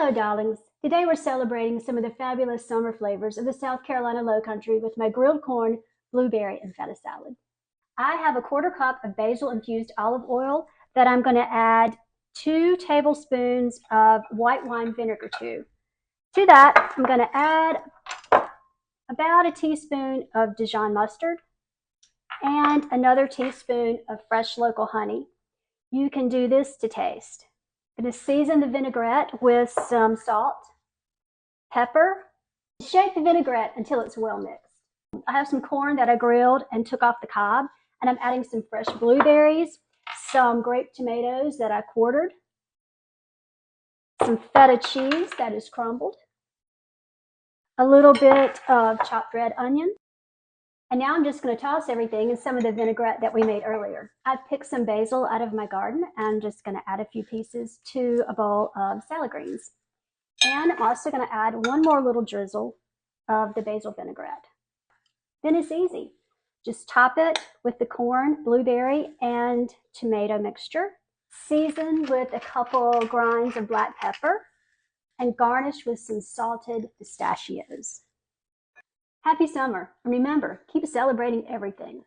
Hello, darlings. Today we're celebrating some of the fabulous summer flavors of the South Carolina Lowcountry with my grilled corn, blueberry, and feta salad. I have a quarter cup of basil-infused olive oil that I'm going to add 2 tablespoons of white wine vinegar to. To that, I'm going to add about a teaspoon of Dijon mustard and another teaspoon of fresh local honey. You can do this to taste. I'm going to season the vinaigrette with some salt, pepper. Shake the vinaigrette until it's well mixed. I have some corn that I grilled and took off the cob, and I'm adding some fresh blueberries, some grape tomatoes that I quartered, some feta cheese that is crumbled, a little bit of chopped red onion. And now I'm just going to toss everything in some of the vinaigrette that we made earlier. I picked some basil out of my garden. I'm just going to add a few pieces to a bowl of salad greens. And I'm also going to add one more little drizzle of the basil vinaigrette. Then it's easy. Just top it with the corn, blueberry, and tomato mixture. Season with a couple grinds of black pepper and garnish with some salted pistachios. Happy summer, and remember, keep celebrating everything.